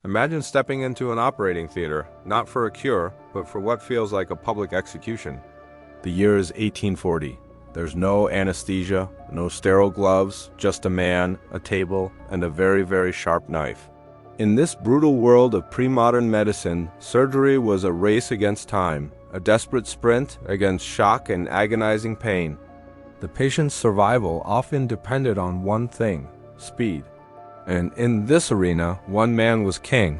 Imagine stepping into an operating theater, not for a cure, but for what feels like a public execution. The year is 1840. There's no anesthesia, no sterile gloves, just a man, a table, and a very, very sharp knife. In this brutal world of pre-modern medicine, surgery was a race against time, a desperate sprint against shock and agonizing pain. The patient's survival often depended on one thing: speed. And in this arena, one man was king.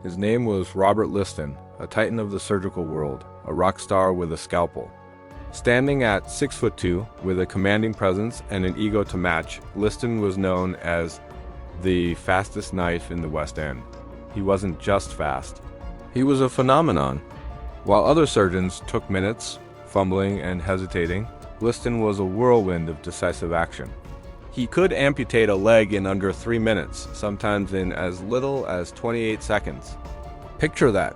His name was Robert Liston, a titan of the surgical world, a rock star with a scalpel. Standing at 6'2", with a commanding presence and an ego to match, Liston was known as the fastest knife in the West End. He wasn't just fast. He was a phenomenon. While other surgeons took minutes, fumbling and hesitating, Liston was a whirlwind of decisive action. He could amputate a leg in under 3 minutes, sometimes in as little as 28 seconds. Picture that.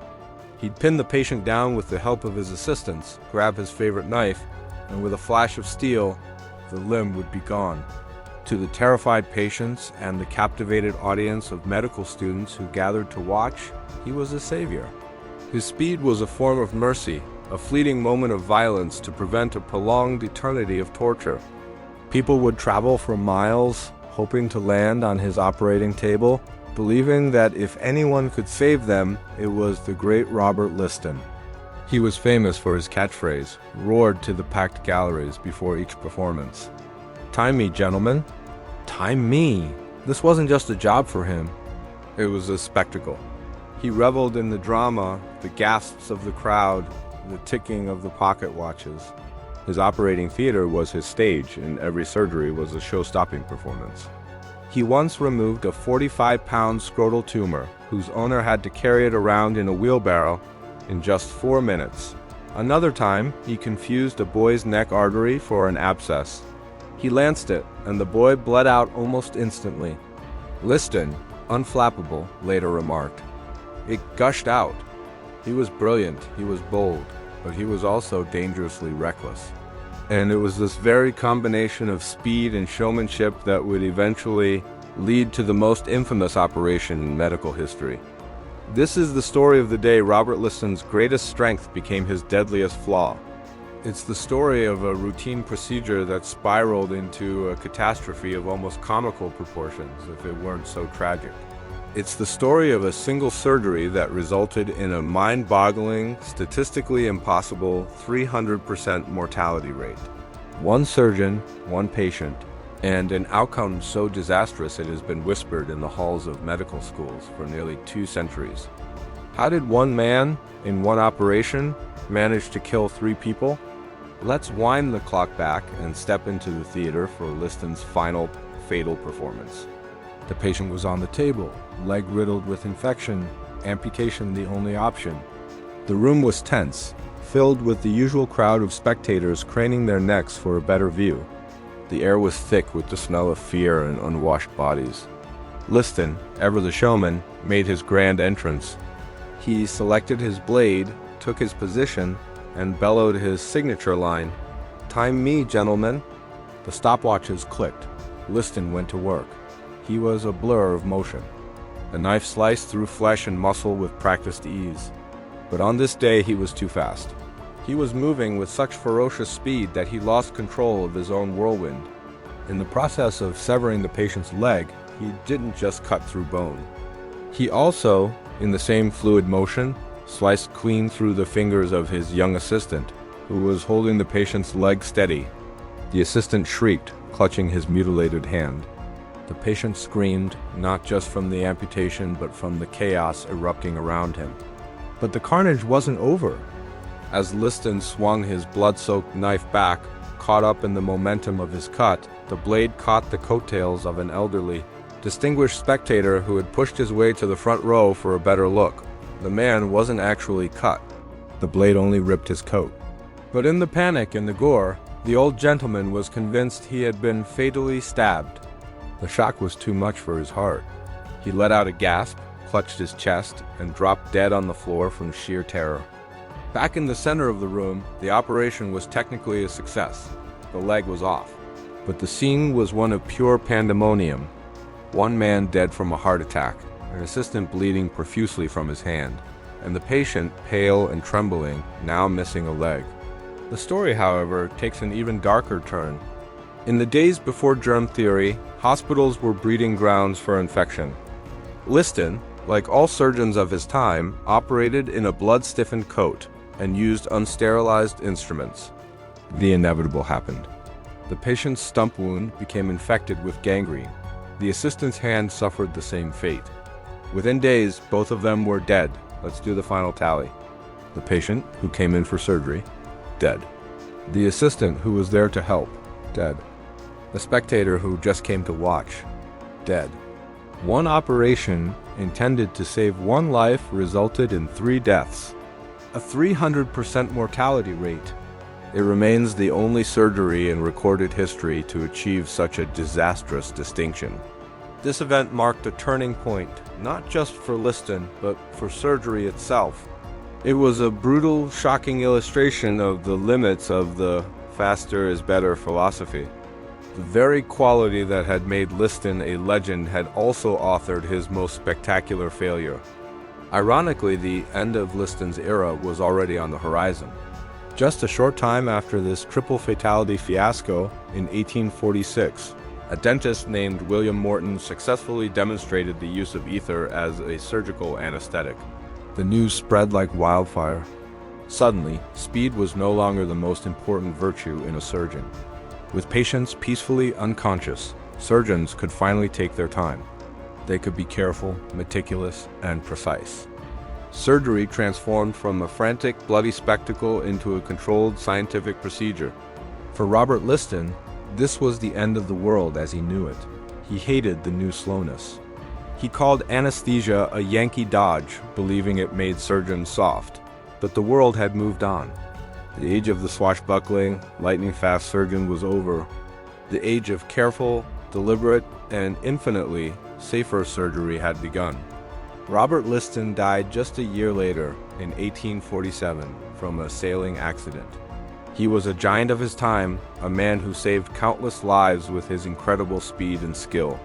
He'd pin the patient down with the help of his assistants, grab his favorite knife, and with a flash of steel, the limb would be gone. To the terrified patients and the captivated audience of medical students who gathered to watch, he was a savior. His speed was a form of mercy, a fleeting moment of violence to prevent a prolonged eternity of torture. People would travel for miles, hoping to land on his operating table, believing that if anyone could save them, it was the great Robert Liston. He was famous for his catchphrase, roared to the packed galleries before each performance. "Time me, gentlemen. Time me." This wasn't just a job for him. It was a spectacle. He reveled in the drama, the gasps of the crowd, the ticking of the pocket watches. His operating theater was his stage, and every surgery was a show-stopping performance. He once removed a 45-pound scrotal tumor, whose owner had to carry it around in a wheelbarrow in just 4 minutes. Another time, he confused a boy's neck artery for an abscess. He lanced it, and the boy bled out almost instantly. Liston, unflappable, later remarked, "It gushed out." He was brilliant, he was bold, but he was also dangerously reckless. And it was this very combination of speed and showmanship that would eventually lead to the most infamous operation in medical history. This is the story of the day Robert Liston's greatest strength became his deadliest flaw. It's the story of a routine procedure that spiraled into a catastrophe of almost comical proportions if it weren't so tragic. It's the story of a single surgery that resulted in a mind-boggling, statistically impossible 300% mortality rate. One surgeon, one patient, and an outcome so disastrous it has been whispered in the halls of medical schools for nearly 2 centuries. How did one man, in one operation, manage to kill 3 people? Let's wind the clock back and step into the theater for Liston's final, fatal performance. The patient was on the table, leg riddled with infection, amputation the only option. The room was tense, filled with the usual crowd of spectators craning their necks for a better view. The air was thick with the smell of fear and unwashed bodies. Liston, ever the showman, made his grand entrance. He selected his blade, took his position, and bellowed his signature line, "Time me, gentlemen." The stopwatches clicked. Liston went to work. He was a blur of motion. The knife sliced through flesh and muscle with practiced ease. But on this day he was too fast. He was moving with such ferocious speed that he lost control of his own whirlwind. In the process of severing the patient's leg, he didn't just cut through bone. He also, in the same fluid motion, sliced clean through the fingers of his young assistant, who was holding the patient's leg steady. The assistant shrieked, clutching his mutilated hand. The patient screamed, not just from the amputation, but from the chaos erupting around him. But the carnage wasn't over. As Liston swung his blood-soaked knife back, caught up in the momentum of his cut, the blade caught the coattails of an elderly, distinguished spectator who had pushed his way to the front row for a better look. The man wasn't actually cut. The blade only ripped his coat. But in the panic and the gore, the old gentleman was convinced he had been fatally stabbed. The shock was too much for his heart. He let out a gasp, clutched his chest, and dropped dead on the floor from sheer terror. Back in the center of the room, the operation was technically a success. The leg was off. But the scene was one of pure pandemonium. One man dead from a heart attack, an assistant bleeding profusely from his hand, and the patient, pale and trembling, now missing a leg. The story, however, takes an even darker turn. In the days before germ theory, hospitals were breeding grounds for infection. Liston, like all surgeons of his time, operated in a blood-stiffened coat and used unsterilized instruments. The inevitable happened. The patient's stump wound became infected with gangrene. The assistant's hand suffered the same fate. Within days, both of them were dead. Let's do the final tally. The patient, who came in for surgery, dead. The assistant, who was there to help, dead. The spectator, who just came to watch, dead. One operation intended to save one life resulted in 3 deaths. A 300% mortality rate. It remains the only surgery in recorded history to achieve such a disastrous distinction. This event marked a turning point, not just for Liston, but for surgery itself. It was a brutal, shocking illustration of the limits of the faster is better philosophy. The very quality that had made Liston a legend had also authored his most spectacular failure. Ironically, the end of Liston's era was already on the horizon. Just a short time after this triple fatality fiasco, in 1846, a dentist named William Morton successfully demonstrated the use of ether as a surgical anesthetic. The news spread like wildfire. Suddenly, speed was no longer the most important virtue in a surgeon. With patients peacefully unconscious, surgeons could finally take their time. They could be careful, meticulous, and precise. Surgery transformed from a frantic, bloody spectacle into a controlled scientific procedure. For Robert Liston, this was the end of the world as he knew it. He hated the new slowness. He called anesthesia a Yankee dodge, believing it made surgeons soft. But the world had moved on. The age of the swashbuckling, lightning-fast surgeon was over. The age of careful, deliberate, and infinitely safer surgery had begun. Robert Liston died just a year later, in 1847, from a sailing accident. He was a giant of his time, a man who saved countless lives with his incredible speed and skill.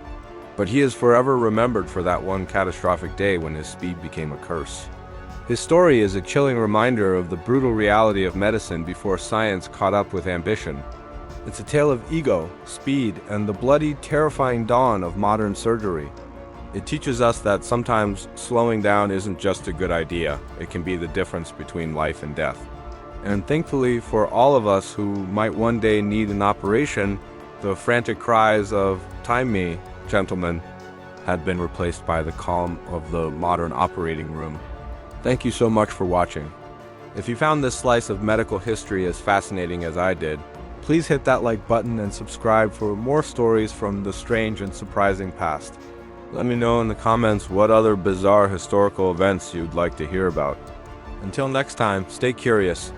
But he is forever remembered for that one catastrophic day when his speed became a curse. His story is a chilling reminder of the brutal reality of medicine before science caught up with ambition. It's a tale of ego, speed, and the bloody, terrifying dawn of modern surgery. It teaches us that sometimes slowing down isn't just a good idea. It can be the difference between life and death. And thankfully for all of us who might one day need an operation, the frantic cries of "Time me, gentlemen," had been replaced by the calm of the modern operating room. Thank you so much for watching. If you found this slice of medical history as fascinating as I did, please hit that like button and subscribe for more stories from the strange and surprising past. Let me know in the comments what other bizarre historical events you'd like to hear about. Until next time, stay curious.